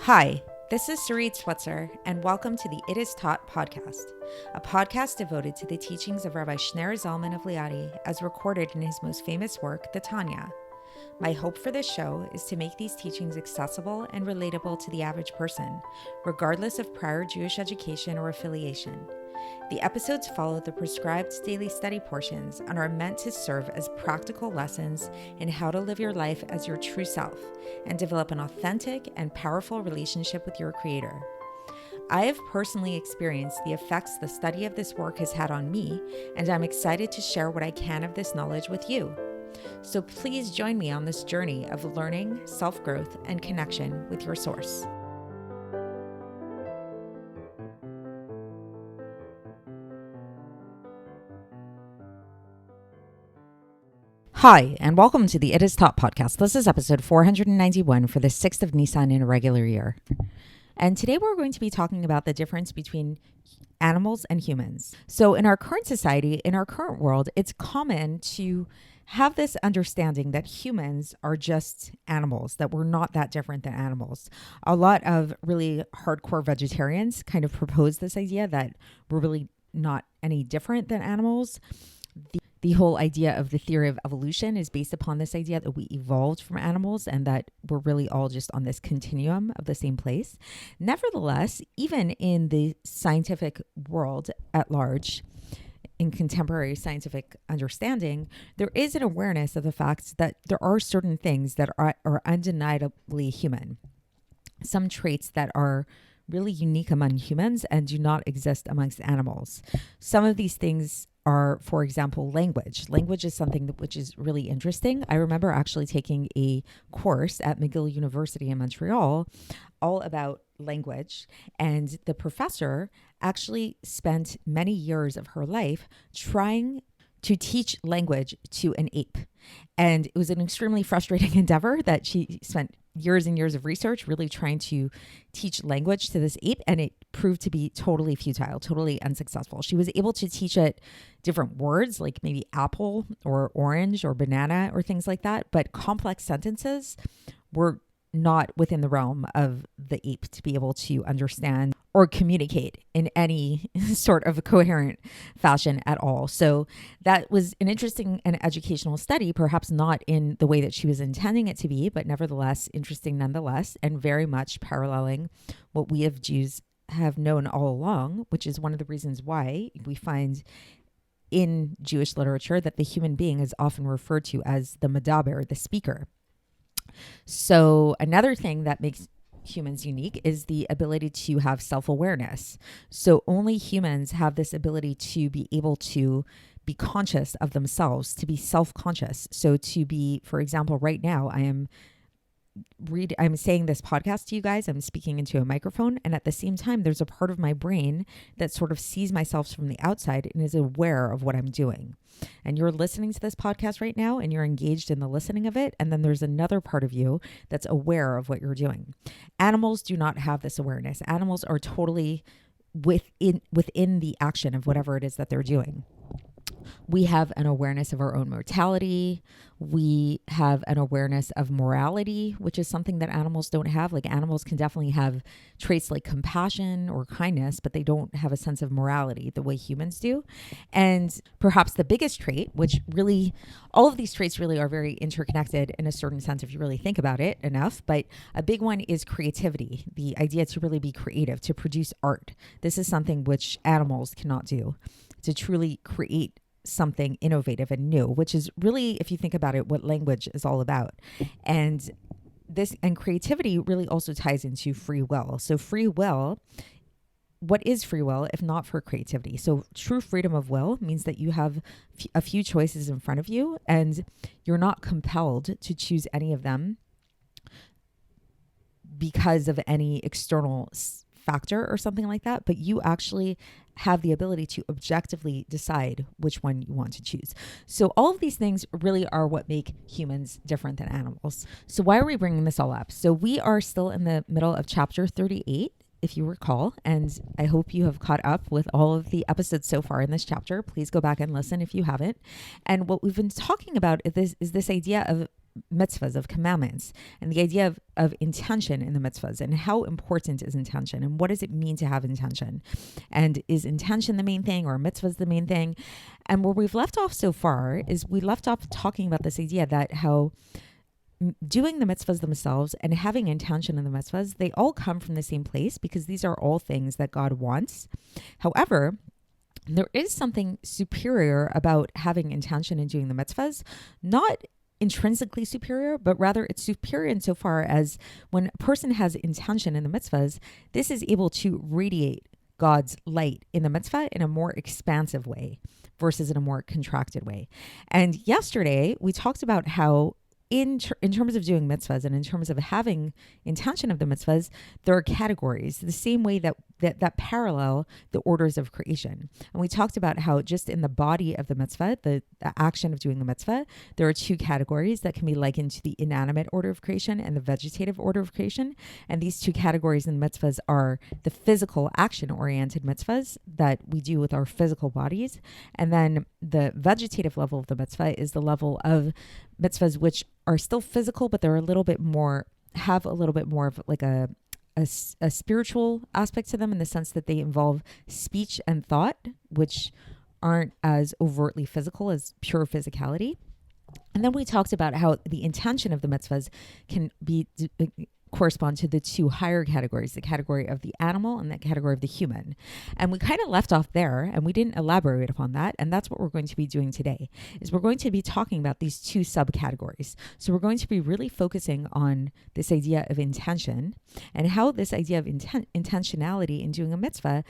Hi, this is Sarit Switzer, and welcome to the It Is Taught podcast, a podcast devoted to the teachings of Rabbi Shneur Zalman of Liadi as recorded in his most famous work, the Tanya. My hope for this show is to make these teachings accessible and relatable to the average person, regardless of prior Jewish education or affiliation. The episodes follow the prescribed daily study portions and are meant to serve as practical lessons in how to live your life as your true self and develop an authentic and powerful relationship with your Creator. I have personally experienced the effects the study of this work has had on me, and I'm excited to share what I can of this knowledge with you. So please join me on this journey of learning, self-growth, and connection with your source. Hi, and welcome to the It Is Taught podcast. This is episode 491 for the 6th of Nissan in a regular year. And today we're going to be talking about the difference between animals and humans. So in our current society, in our current world, it's common to have this understanding that humans are just animals, that we're not that different than animals. A lot of really hardcore vegetarians kind of propose this idea that we're really not any different than animals. The whole idea of the theory of evolution is based upon this idea that we evolved from animals and that we're really all just on this continuum of the same place. Nevertheless, even in the scientific world at large, in contemporary scientific understanding, there is an awareness of the fact that there are certain things that are undeniably human. Some traits that are really unique among humans and do not exist amongst animals. Some of these things are, for example, language. Language is something which is really interesting. I remember actually taking a course at McGill University in Montreal all about language, and the professor actually spent many years of her life trying to teach language to an ape. And it was an extremely frustrating endeavor that she spent years and years of research really trying to teach language to this ape, and it proved to be totally futile, totally unsuccessful. She was able to teach it different words like maybe apple or orange or banana or things like that, but complex sentences were not within the realm of the ape to be able to understand or communicate in any sort of coherent fashion at all. So that was an interesting and educational study, perhaps not in the way that she was intending it to be, but nevertheless interesting nonetheless, and very much paralleling what we as Jews have known all along, which is one of the reasons why we find in Jewish literature that the human being is often referred to as the medaber, the speaker. So another thing that makes humans unique is the ability to have self-awareness. So only humans have this ability to be able to be conscious of themselves, to be self-conscious. So to be, for example, right now, I'm saying this podcast to you guys, I'm speaking into a microphone, and at the same time, there's a part of my brain that sort of sees myself from the outside and is aware of what I'm doing. And you're listening to this podcast right now and you're engaged in the listening of it. And then there's another part of you that's aware of what you're doing. Animals do not have this awareness. Animals are totally within the action of whatever it is that they're doing. We have an awareness of our own mortality. We have an awareness of morality, which is something that animals don't have. Like animals can definitely have traits like compassion or kindness, but they don't have a sense of morality the way humans do. And perhaps the biggest trait, which really, all of these traits really are very interconnected in a certain sense if you really think about it enough, but a big one is creativity, the idea to really be creative, to produce art. This is something which animals cannot do, to truly create something innovative and new, which is really, if you think about it, what language is all about. And creativity really also ties into free will. So free will, what is free will if not for creativity? So true freedom of will means that you have a few choices in front of you and you're not compelled to choose any of them because of any external factor or something like that, but you actually have the ability to objectively decide which one you want to choose. So all of these things really are what make humans different than animals. So why are we bringing this all up? So we are still in the middle of chapter 38, if you recall, and I hope you have caught up with all of the episodes so far in this chapter. Please go back and listen if you haven't. And what we've been talking about is this idea of mitzvahs, of commandments, and the idea of intention in the mitzvahs, and how important is intention, and what does it mean to have intention, and is intention the main thing or mitzvahs the main thing? And where we've left off so far is we left off talking about this idea that how doing the mitzvahs themselves and having intention in the mitzvahs, they all come from the same place because these are all things that God wants. However, there is something superior about having intention in doing the mitzvahs, not intrinsically superior, but rather it's superior insofar as when a person has intention in the mitzvahs, this is able to radiate God's light in the mitzvah in a more expansive way versus in a more contracted way. And yesterday we talked about how in terms of doing mitzvahs and in terms of having intention of the mitzvahs, there are categories, the same way that parallel the orders of creation. And we talked about how just in the body of the mitzvah, the action of doing the mitzvah, there are two categories that can be likened to the inanimate order of creation and the vegetative order of creation. And these two categories in the mitzvahs are the physical action-oriented mitzvahs that we do with our physical bodies. And then the vegetative level of the mitzvah is the level of mitzvahs which are still physical, but they're a little bit more, have a little bit more of like a spiritual aspect to them in the sense that they involve speech and thought, which aren't as overtly physical as pure physicality. And then we talked about how the intention of the mitzvahs can be correspond to the two higher categories, the category of the animal and the category of the human. And we kind of left off there and we didn't elaborate upon that. And that's what we're going to be doing today, is we're going to be talking about these two subcategories. So we're going to be really focusing on this idea of intention and how this idea of intentionality in doing a mitzvah,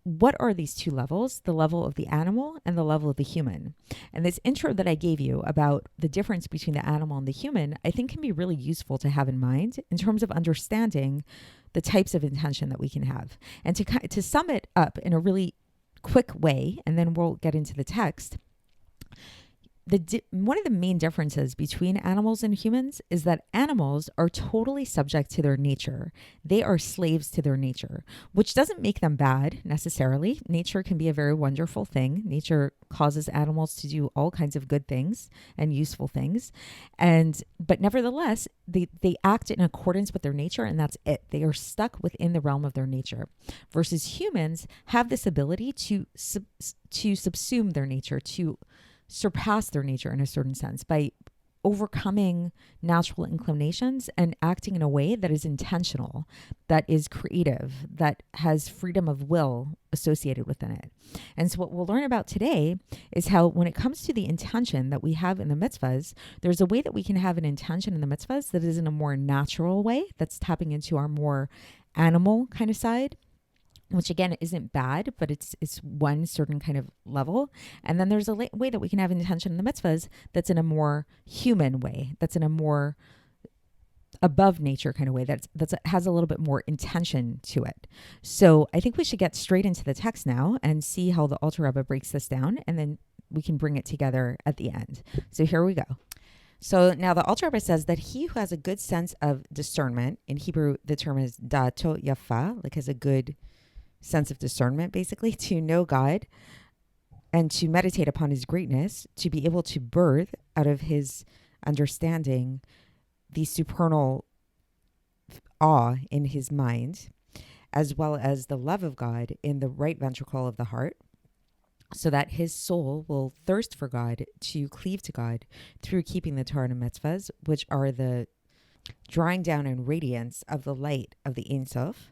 what are these two levels, the level of the animal and the level of the human? And this intro that I gave you about the difference between the animal and the human, I think can be really useful to have in mind in terms of understanding the types of intention that we can have. And to sum it up in a really quick way, and then we'll get into the text, one of the main differences between animals and humans is that animals are totally subject to their nature. They are slaves to their nature, which doesn't make them bad necessarily. Nature can be a very wonderful thing. Nature causes animals to do all kinds of good things and useful things. But nevertheless, they act in accordance with their nature, and that's it. They are stuck within the realm of their nature. Versus humans have this ability to subsume their nature, to surpass their nature in a certain sense by overcoming natural inclinations and acting in a way that is intentional, that is creative, that has freedom of will associated within it. And so what we'll learn about today is how when it comes to the intention that we have in the mitzvahs, there's a way that we can have an intention in the mitzvahs that is in a more natural way, that's tapping into our more animal kind of side, which again isn't bad, but it's one certain kind of level. And then there's a way that we can have intention in the mitzvahs that's in a more human way, that's in a more above nature kind of way, that has a little bit more intention to it. So I think we should get straight into the text now and see how the Alter Rebbe breaks this down, and then we can bring it together at the end. So here we go. So now the Alter Rebbe says that he who has a good sense of discernment, in Hebrew the term is da'ato yafa, like has a good sense of discernment, basically, to know God and to meditate upon his greatness, to be able to birth out of his understanding the supernal awe in his mind, as well as the love of God in the right ventricle of the heart, so that his soul will thirst for God, to cleave to God through keeping the Torah and mitzvahs, which are the drawing down and radiance of the light of the Ein Sof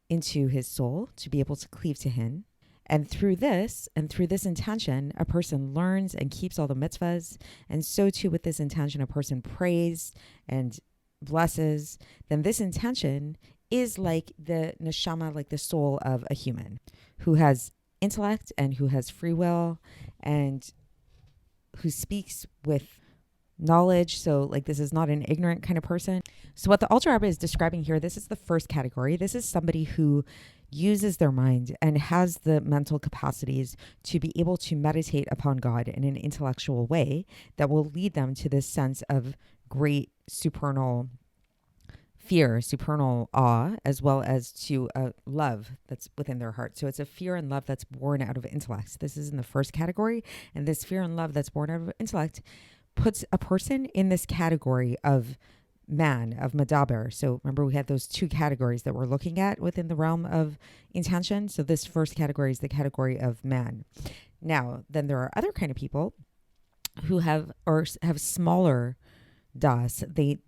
into his soul, to be able to cleave to him. And through this intention, a person learns and keeps all the mitzvahs. And so too with this intention, a person prays and blesses. Then this intention is like the neshama, like the soul of a human who has intellect and who has free will and who speaks with knowledge. So like this is not an ignorant kind of person. So what the Alter Rebbe is describing here, this is the first category. This is somebody who uses their mind and has the mental capacities to be able to meditate upon God in an intellectual way that will lead them to this sense of great supernal fear, supernal awe, as well as to a love that's within their heart. So it's a fear and love that's born out of intellect. This is in the first category. And this fear and love that's born out of intellect puts a person in this category of man, of Medaber. So remember, we had those two categories that we're looking at within the realm of intention. So this first category is the category of man. Now, then there are other kind of people who have smaller das. They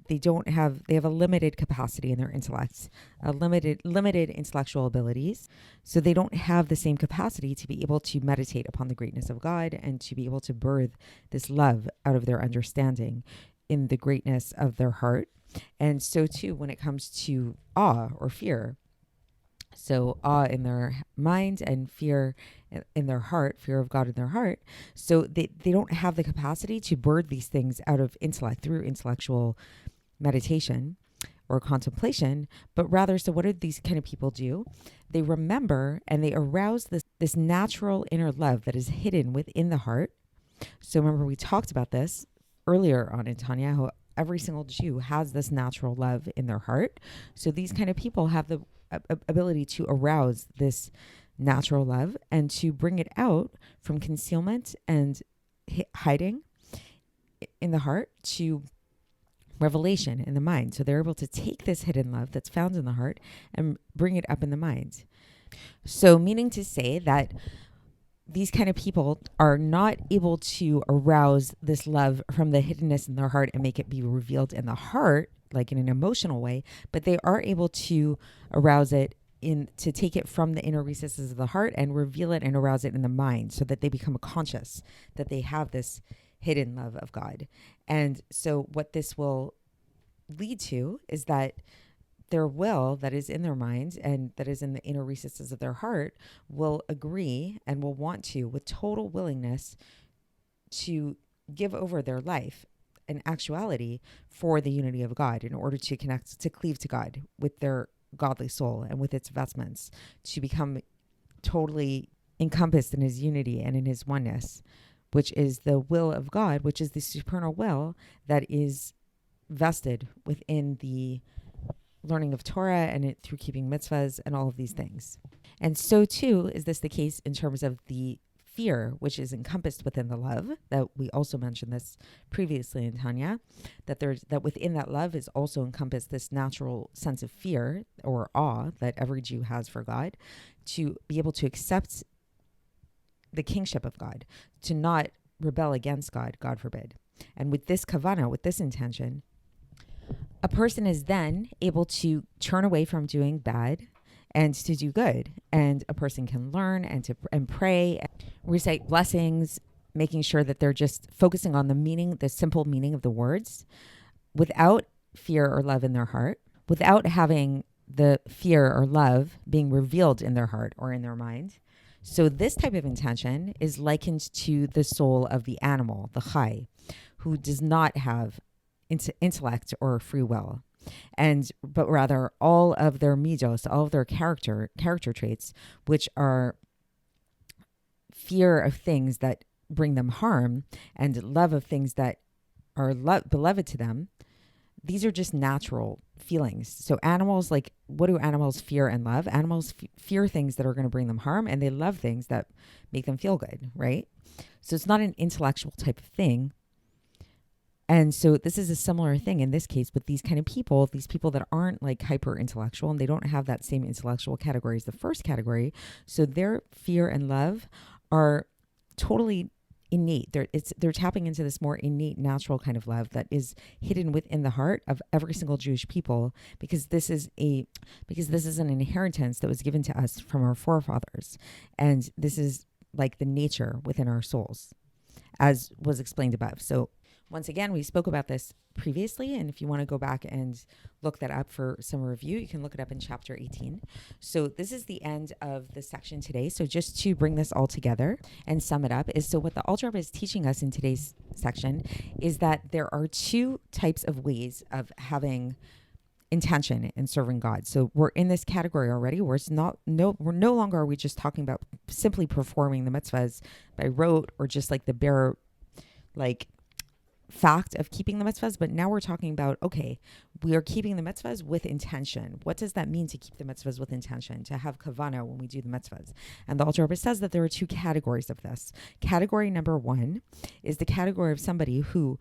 have a limited capacity in their intellects, a limited intellectual abilities. So they don't have the same capacity to be able to meditate upon the greatness of God and to be able to birth this love out of their understanding in the greatness of their heart. And so too, when it comes to awe or fear, so awe in their mind and fear in their heart, fear of God in their heart. So they don't have the capacity to birth these things out of intellect through intellectual meditation or contemplation, but rather, so what do these kind of people do? They remember and they arouse this natural inner love that is hidden within the heart. So remember, we talked about this earlier on in Tanya, how every single Jew has this natural love in their heart. So these kind of people have the ability to arouse this natural love and to bring it out from concealment and hiding in the heart to revelation in the mind. So they're able to take this hidden love that's found in the heart and bring it up in the mind. So meaning to say that these kind of people are not able to arouse this love from the hiddenness in their heart and make it be revealed in the heart, like in an emotional way, but they are able to arouse it to take it from the inner recesses of the heart and reveal it and arouse it in the mind, so that they become conscious that they have this hidden love of God. And so what this will lead to is that their will that is in their minds and that is in the inner recesses of their heart will agree and will want to, with total willingness, to give over their life in actuality for the unity of God, in order to connect, to cleave to God with their godly soul and with its vestments, to become totally encompassed in his unity and in his oneness, which is the will of God, which is the supernal will that is vested within the learning of Torah and it through keeping mitzvahs and all of these things. And so too is this the case in terms of the fear, which is encompassed within the love, that we also mentioned this previously in Tanya, that within that love is also encompassed this natural sense of fear or awe that every Jew has for God, to be able to accept the kingship of God, to not rebel against God, God forbid. And with this kavanah, with this intention, a person is then able to turn away from doing bad and to do good. And a person can learn and pray, and recite blessings, making sure that they're just focusing on the meaning, the simple meaning of the words, without fear or love in their heart, without having the fear or love being revealed in their heart or in their mind. So this type of intention is likened to the soul of the animal, the chai, who does not have intellect or free will, but rather all of their midos, all of their character traits, which are fear of things that bring them harm and love of things that are beloved to them. These are just natural feelings. So animals, like, what do animals fear and love? Animals fear things that are going to bring them harm, and they love things that make them feel good, right? So it's not an intellectual type of thing. And so this is a similar thing in this case with these kind of people, these people that aren't like hyper intellectual, and they don't have that same intellectual category as the first category. So their fear and love are totally innate. They're tapping into this more innate, natural kind of love that is hidden within the heart of every single Jewish people, because this is an inheritance that was given to us from our forefathers, and this is like the nature within our souls, as was explained above. So once again, we spoke about this previously, and if you want to go back and look that up for some review, you can look it up in chapter 18. So this is the end of the section today. So just to bring this all together and sum it up so what the Alter Rebbe is teaching us in today's section is that there are two types of ways of having intention in serving God. So we're in this category already where we're no longer are we just talking about simply performing the mitzvahs by rote or just like the bare, like, fact of keeping the mitzvahs, but now we're talking about, okay, we are keeping the mitzvahs with intention. What does that mean to keep the mitzvahs with intention, to have kavana when we do the mitzvahs? And the Alter Rebbe says that there are two categories of this. Category number one is the category of somebody who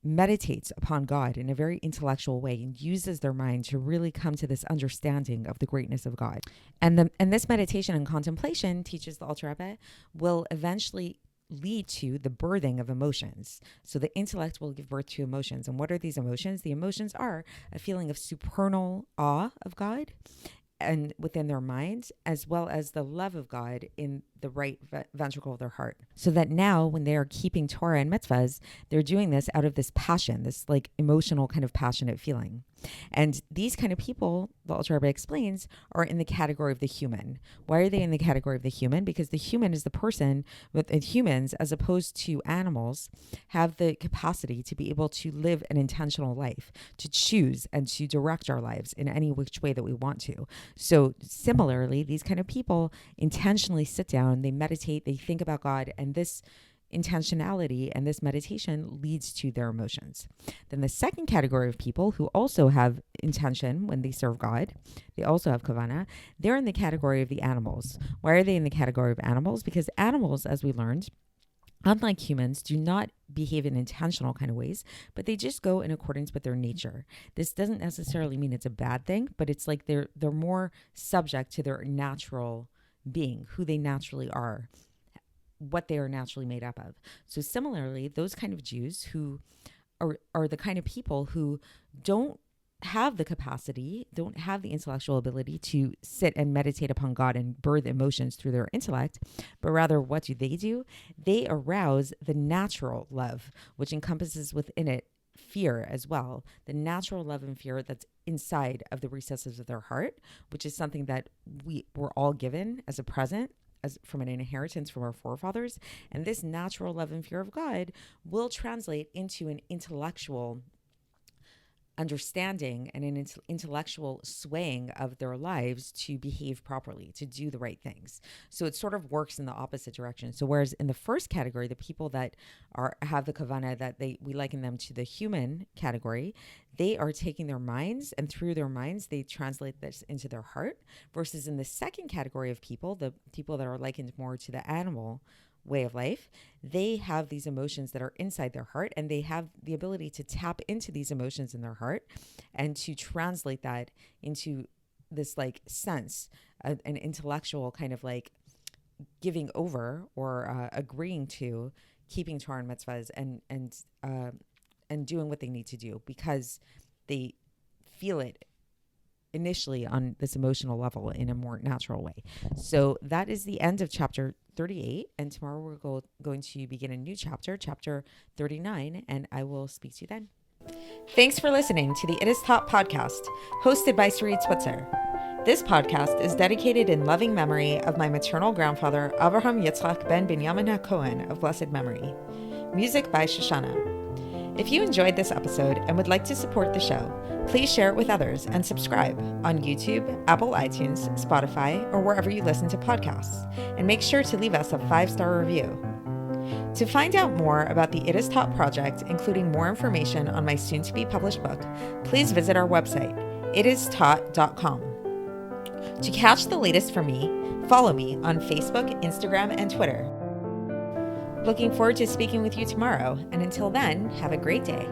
meditates upon God in a very intellectual way and uses their mind to really come to this understanding of the greatness of God. And this meditation and contemplation, teaches the Alter Rebbe, will eventually lead to the birthing of emotions. So the intellect will give birth to emotions. And what are these emotions? The emotions are a feeling of supernal awe of God and within their minds, as well as the love of God in the right ventricle of their heart. So that now when they are keeping Torah and mitzvahs, they're doing this out of this passion, this like emotional kind of passionate feeling. And these kind of people, the Alter Rebbe explains, are in the category of the human. Why are they in the category of the human? Because the human is the person, with humans, as opposed to animals, have the capacity to be able to live an intentional life, to choose and to direct our lives in any which way that we want to. So similarly, these kind of people intentionally sit down, they meditate, they think about God, and this intentionality and this meditation leads to their emotions. Then the second category of people who also have intention when they serve God, they also have kavana, they're in the category of the animals. Why are they in the category of animals? Because animals, as we learned, unlike humans, do not behave in intentional kind of ways, but they just go in accordance with their nature. This doesn't necessarily mean it's a bad thing, but it's like they're more subject to their natural being, who they naturally are, what they are naturally made up of. So similarly, those kind of Jews who are the kind of people who don't have the capacity, don't have the intellectual ability to sit and meditate upon God and birth emotions through their intellect, but rather what do? They arouse the natural love, which encompasses within it fear as well, the natural love and fear that's inside of the recesses of their heart, which is something that we were all given as a present, as from an inheritance from our forefathers. And this natural love and fear of God will translate into an intellectual understanding and an intellectual swaying of their lives to behave properly, to do the right things. So it sort of works in the opposite direction. So whereas in the first category, the people that have the kavana, that we liken them to the human category, they are taking their minds, and through their minds, they translate this into their heart. Versus in the second category of people, the people that are likened more to the animal way of life, they have these emotions that are inside their heart, and they have the ability to tap into these emotions in their heart and to translate that into this like sense, an intellectual kind of like giving over or agreeing to keeping Torah and mitzvahs and doing what they need to do because they feel it initially on this emotional level in a more natural way. So that is the end of chapter 38. And tomorrow we're going to begin a new chapter, chapter 39, and I will speak to you then. Thanks for listening to the It Is Taught podcast, hosted by Sarit Switzer. This podcast is dedicated in loving memory of my maternal grandfather, Avraham Yitzchak ben Binyamin HaKohen of blessed memory. Music by Shoshana. If you enjoyed this episode and would like to support the show, please share it with others and subscribe on YouTube, Apple iTunes, Spotify, or wherever you listen to podcasts. And make sure to leave us a 5-star review. To find out more about the It Is Taught project, including more information on my soon-to-be published book, please visit our website, itistaught.com. To catch the latest from me, follow me on Facebook, Instagram, and Twitter. Looking forward to speaking with you tomorrow, and until then, have a great day.